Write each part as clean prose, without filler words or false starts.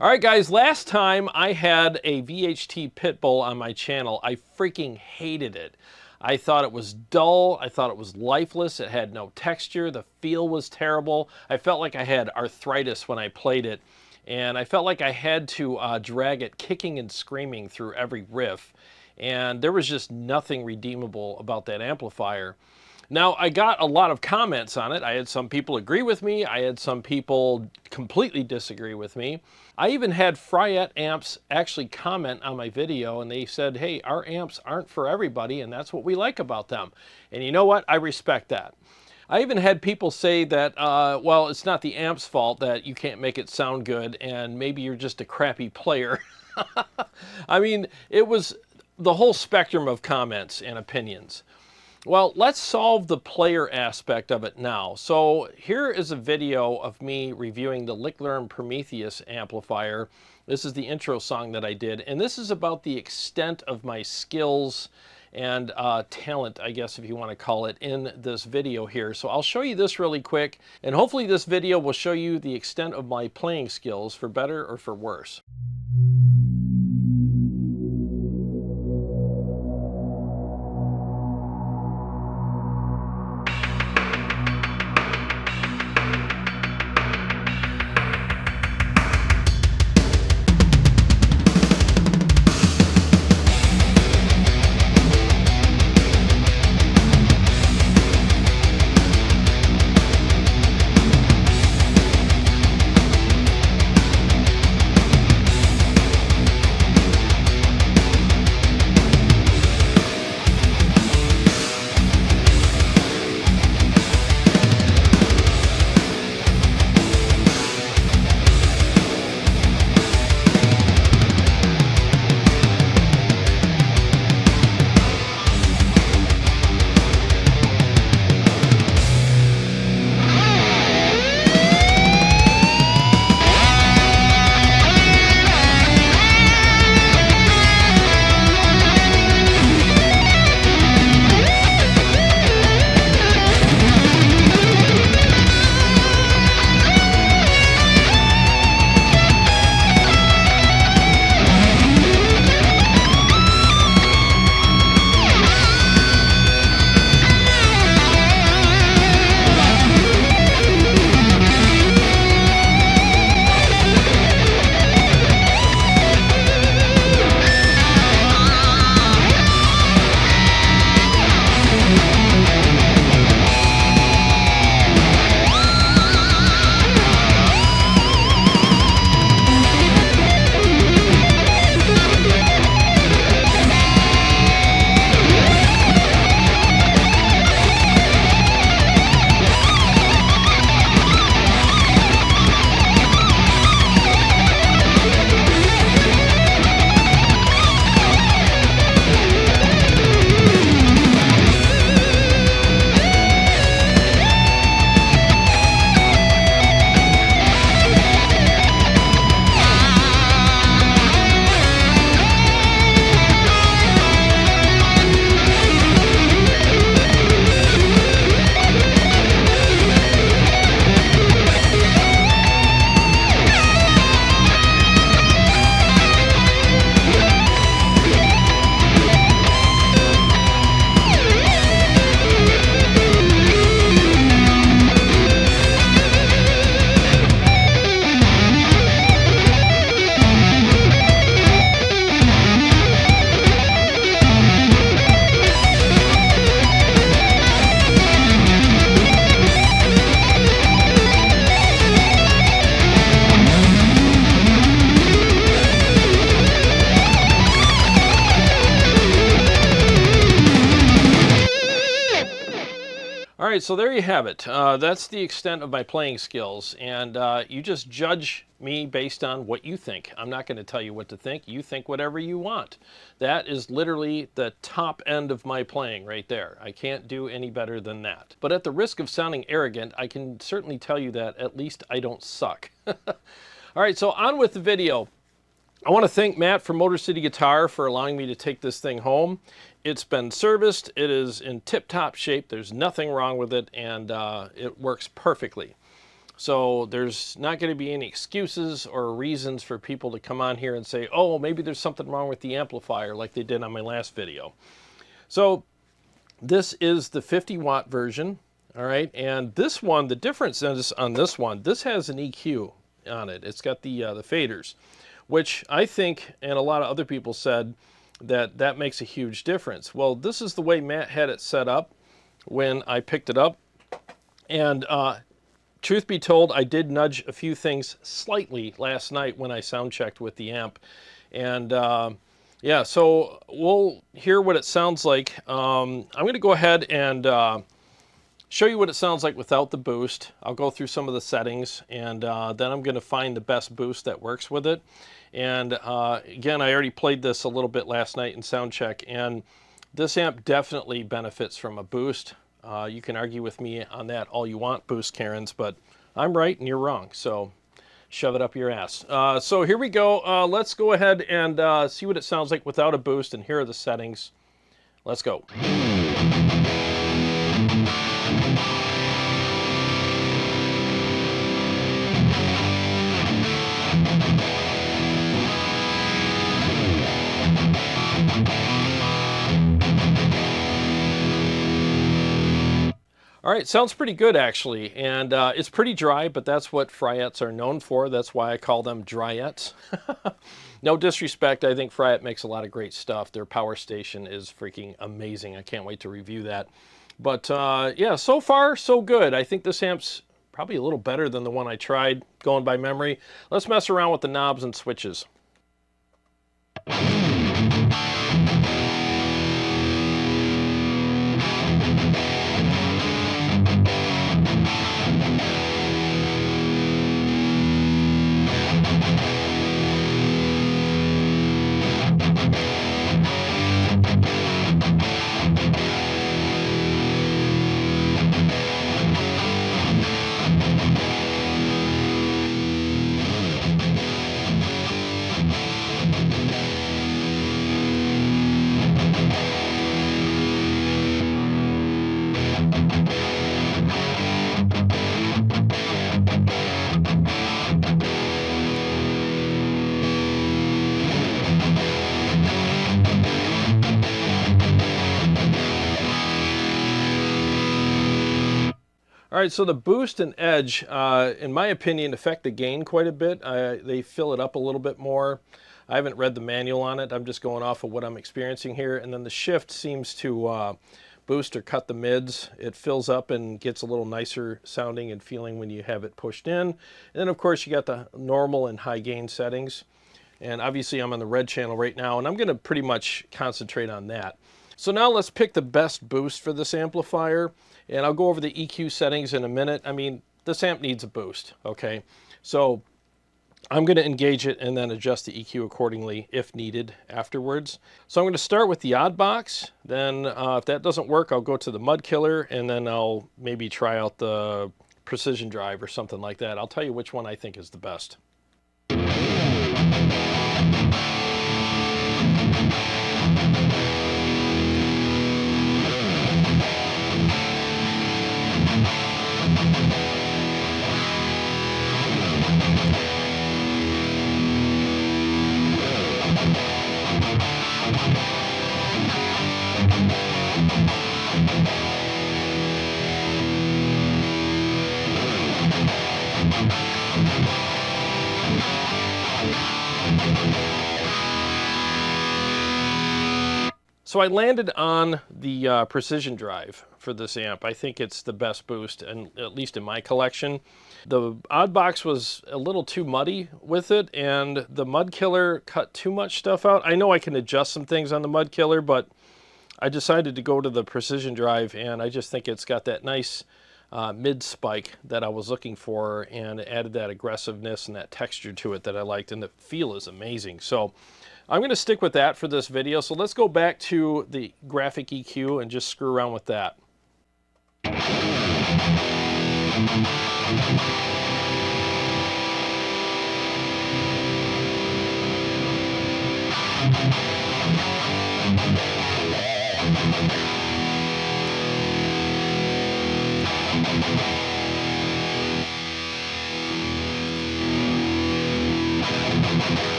All right, guys, last time I had a VHT Pitbull on my channel, I freaking hated it. I thought it was dull. I thought it was lifeless. It had no texture. The feel was terrible. I felt like I had arthritis when I played it, and I felt like I had to drag it kicking and screaming through every riff, and there was just nothing redeemable about that amplifier. Now, I got a lot of comments on it. I had some people agree with me. I had some people completely disagree with me. I even had Fryette amps actually comment on my video, and they said, hey, our amps aren't for everybody, and that's what we like about them. And you know what? I respect that. I even had people say that, well, it's not the amp's fault that you can't make it sound good, and maybe you're just a crappy player. I mean, it was the whole spectrum of comments and opinions. Well, let's solve the player aspect of it now. So here is a video of me reviewing the Licklearn Prometheus amplifier. This is the intro song that I did, and this is about the extent of my skills and talent, I guess if you want to call it, in this video here. So I'll show you this really quick, and hopefully this video will show you the extent of my playing skills, for better or for worse. All right, so there you have it. That's the extent of my playing skills, and you just judge me based on what you think. I'm not going to tell you what to think. You think whatever you want. That is literally the top end of my playing right there. I can't do any better than that. But at the risk of sounding arrogant, I can certainly tell you that at least I don't suck. All right, so on with the video. I want to thank Matt from Motor City Guitar for allowing me to take this thing home. It's been serviced. It is in tip-top shape. There's nothing wrong with it, and it works perfectly. So there's not going to be any excuses or reasons for people to come on here and say, oh, maybe there's something wrong with the amplifier like they did on my last video. So this is the 50-watt version, all right? And this one, the difference is on this one, this has an EQ on it. It's got the faders, which I think, and a lot of other people said, that makes a huge difference. Well, this is the way Matt had it set up when I picked it up. And truth be told, I did nudge a few things slightly last night when I sound checked with the amp. And yeah, so we'll hear what it sounds like. I'm going to go ahead and show you what it sounds like without the boost. I'll go through some of the settings, and then I'm going to find the best boost that works with it. And again, I already played this a little bit last night in sound check, and this amp definitely benefits from a boost. You can argue with me on that all you want, Boost Karens, but I'm right and you're wrong, so shove it up your ass. So here we go. Let's go ahead and see what it sounds like without a boost, and here are the settings. Let's go. All right, sounds pretty good actually, and it's pretty dry, but that's what Fryettes are known for. That's why I call them dryettes. No disrespect, I think Fryette makes a lot of great stuff. Their power station is freaking amazing. I can't wait to review that. But yeah, so far so good. I think this amp's probably a little better than the one I tried going by memory. Let's mess around with the knobs and switches. All right, so the boost and edge, in my opinion, affect the gain quite a bit. They fill it up a little bit more. I haven't read the manual on it. I'm just going off of what I'm experiencing here. And then the shift seems to boost or cut the mids. It fills up and gets a little nicer sounding and feeling when you have it pushed in. And then, of course, you got the normal and high gain settings. And obviously, I'm on the red channel right now, and I'm going to pretty much concentrate on that. So now let's pick the best boost for this amplifier. And I'll go over the EQ settings in a minute. I mean, this amp needs a boost, okay? So I'm going to engage it and then adjust the EQ accordingly if needed afterwards. So I'm going to start with the odd box. Then if that doesn't work, I'll go to the mud killer, and then I'll maybe try out the precision drive or something like that. I'll tell you which one I think is the best. So I landed on the precision drive for this amp. I think it's the best boost, and at least in my collection. The odd box was a little too muddy with it, and the mud killer cut too much stuff out. I know I can adjust some things on the mud killer, but I decided to go to the precision drive, and I just think it's got that nice mid spike that I was looking for, and it added that aggressiveness and that texture to it that I liked, and the feel is amazing. So I'm going to stick with that for this video. So let's go back to the graphic EQ and just screw around with that.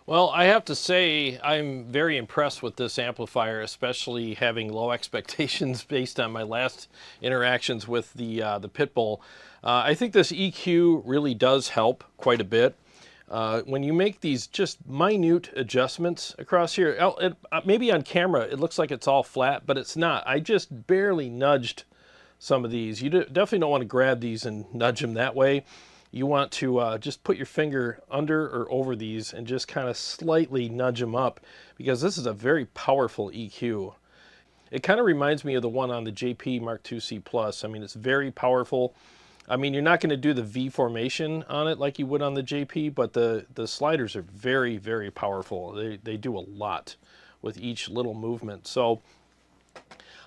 Well, I have to say I'm very impressed with this amplifier, especially having low expectations based on my last interactions with the Pitbull. I think this EQ really does help quite a bit. When you make these just minute adjustments across here, maybe on camera it looks like it's all flat, but it's not. I just barely nudged some of these. You definitely don't want to grab these and nudge them that way. You want to just put your finger under or over these and just kind of slightly nudge them up, because this is a very powerful EQ. It kind of reminds me of the one on the JP Mark II C+. I mean, it's very powerful. I mean, you're not going to do the V formation on it like you would on the JP, but the sliders are very, very powerful. They do a lot with each little movement. So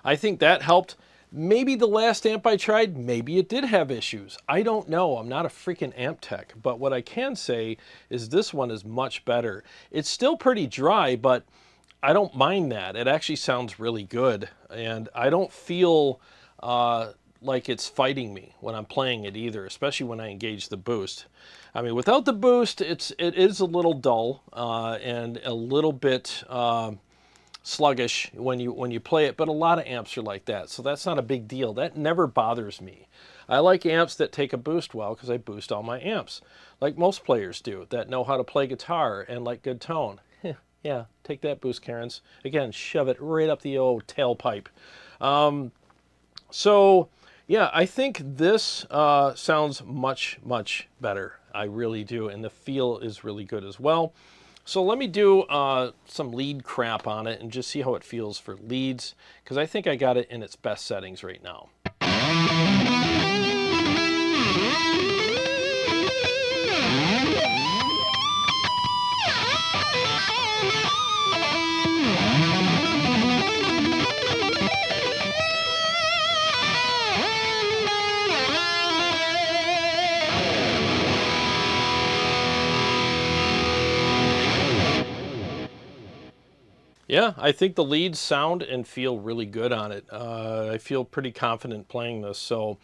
I think that helped. Maybe the last amp I tried, maybe it did have issues. I don't know. I'm not a freaking amp tech. But what I can say is this one is much better. It's still pretty dry, but I don't mind that. It actually sounds really good. And I don't feel like it's fighting me when I'm playing it either, especially when I engage the boost. I mean, without the boost, it is a little dull and a little bit sluggish when you play it, but a lot of amps are like that, so that's not a big deal. That never bothers me. I like amps that take a boost well, because I boost all my amps, like most players do, that know how to play guitar and like good tone. Yeah, take that boost, Karens. Again, shove it right up the old tailpipe. So yeah, I think this sounds much, much better. I really do, and the feel is really good as well. So let me do some lead crap on it and just see how it feels for leads, because I think I got it in its best settings right now. Yeah, I think the leads sound and feel really good on it. I feel pretty confident playing this, so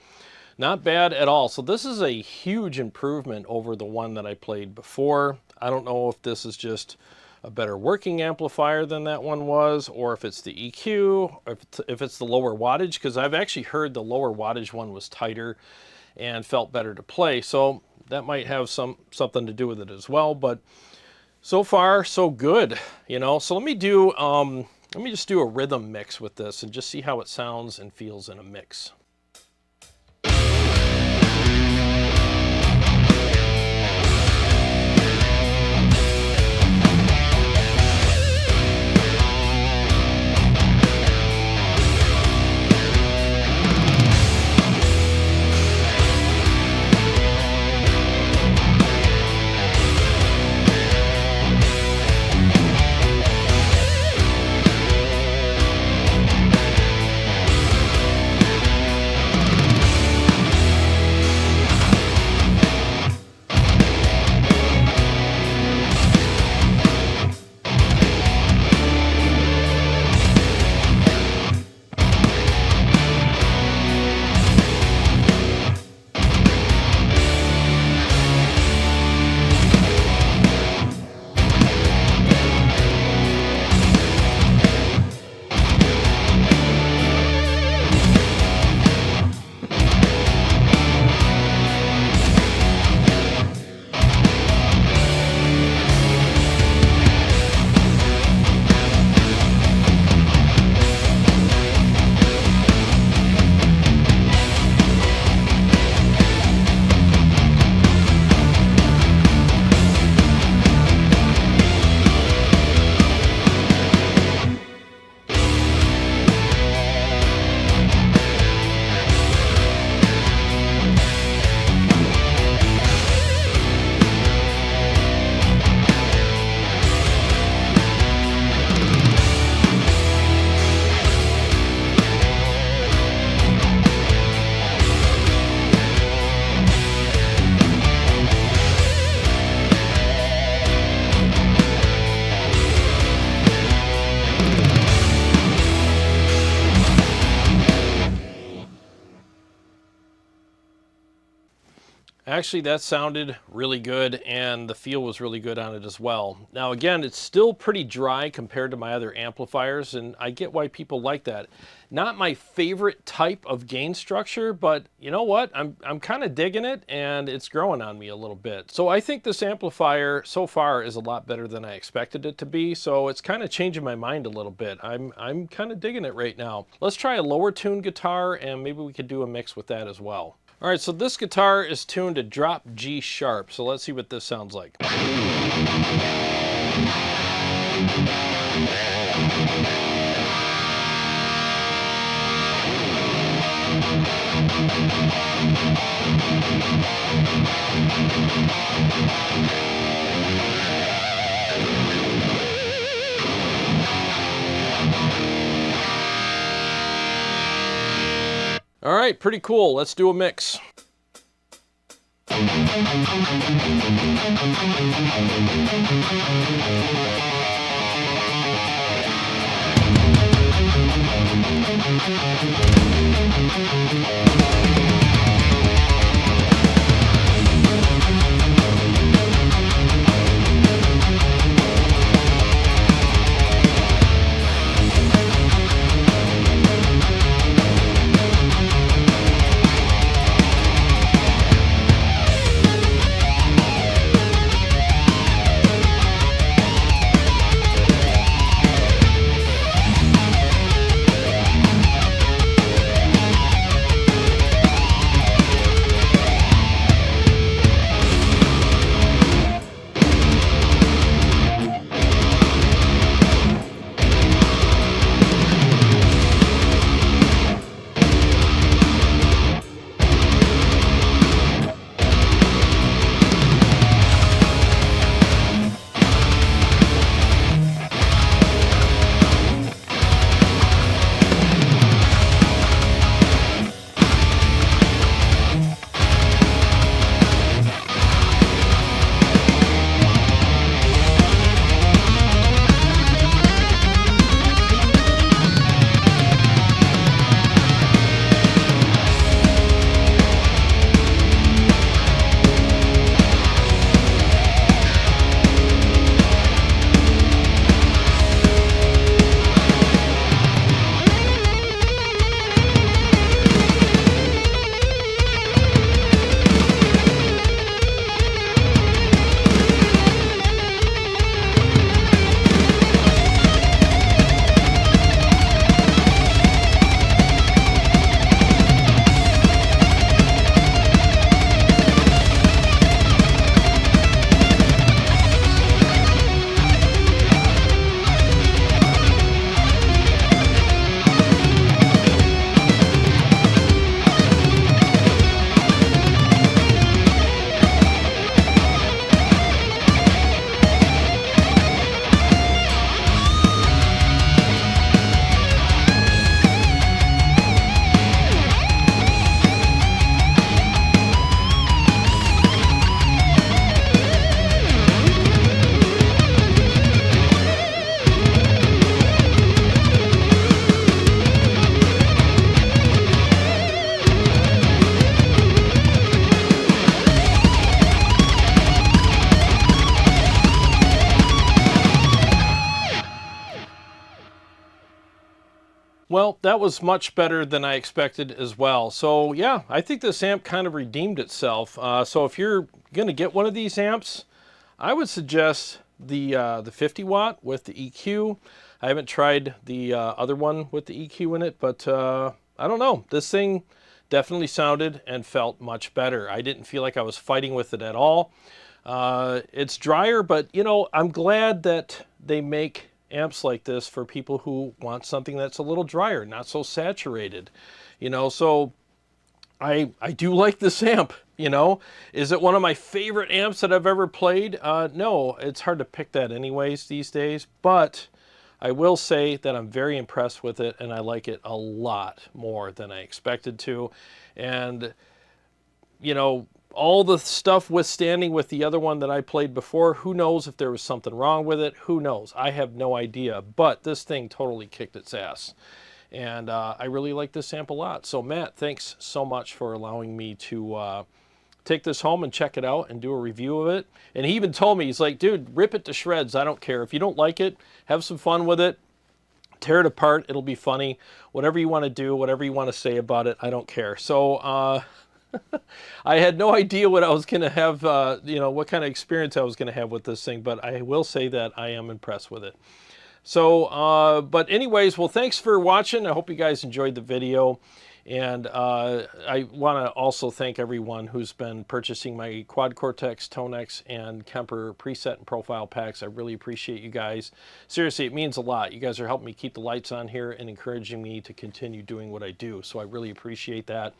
not bad at all. So this is a huge improvement over the one that I played before. I don't know if this is just a better working amplifier than that one was, or if it's the EQ, or if it's the lower wattage, because I've actually heard the lower wattage one was tighter and felt better to play. So that might have something to do with it as well, but so far, so good, you know. So let me just do a rhythm mix with this and just see how it sounds and feels in a mix. Actually, that sounded really good, and the feel was really good on it as well. Now, again, it's still pretty dry compared to my other amplifiers, and I get why people like that. Not my favorite type of gain structure, but you know what? I'm kind of digging it, and it's growing on me a little bit. So I think this amplifier so far is a lot better than I expected it to be, so it's kind of changing my mind a little bit. I'm kind of digging it right now. Let's try a lower tuned guitar, and maybe we could do a mix with that as well. All right, so this guitar is tuned to drop G sharp, so let's see what this sounds like. All right, pretty cool. Let's do a mix. Well, that was much better than I expected as well. So yeah, I think this amp kind of redeemed itself. So if you're going to get one of these amps, I would suggest the 50 watt with the EQ. I haven't tried the other one with the EQ in it, but I don't know. This thing definitely sounded and felt much better. I didn't feel like I was fighting with it at all. It's drier, but you know, I'm glad that they make amps like this for people who want something that's a little drier, not so saturated, you know. So I do like this amp, you know. Is it one of my favorite amps that I've ever played? No, it's hard to pick that anyways these days, but I will say that I'm very impressed with it, and I like it a lot more than I expected to. And you know, all the stuff withstanding with the other one that I played before, who knows if there was something wrong with it? Who knows? I have no idea, but this thing totally kicked its ass. And I really like this amp a lot. So Matt, thanks so much for allowing me to take this home and check it out and do a review of it. And he even told me, he's like, dude, rip it to shreds. I don't care. If you don't like it, have some fun with it. Tear it apart. It'll be funny. Whatever you want to do, whatever you want to say about it, I don't care. So I had no idea what I was going to have, you know, what kind of experience I was going to have with this thing, but I will say that I am impressed with it. So, but anyways, well, thanks for watching. I hope you guys enjoyed the video. And I want to also thank everyone who's been purchasing my Quad Cortex, ToneX, and KEMPER preset and profile packs. I really appreciate you guys. Seriously, it means a lot. You guys are helping me keep the lights on here and encouraging me to continue doing what I do. So I really appreciate that.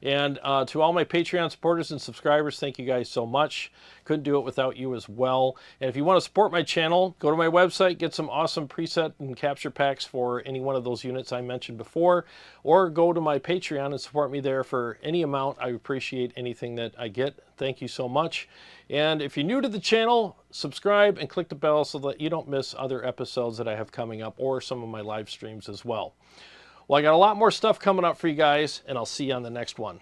And to all my Patreon supporters and subscribers, thank you guys so much. Couldn't do it without you as well. And if you want to support my channel, go to my website, get some awesome preset and capture packs for any one of those units I mentioned before, or go to my Patreon and support me there for any amount. I appreciate anything that I get. Thank you so much. And if you're new to the channel, subscribe and click the bell so that you don't miss other episodes that I have coming up or some of my live streams as well. Well, I got a lot more stuff coming up for you guys, and I'll see you on the next one.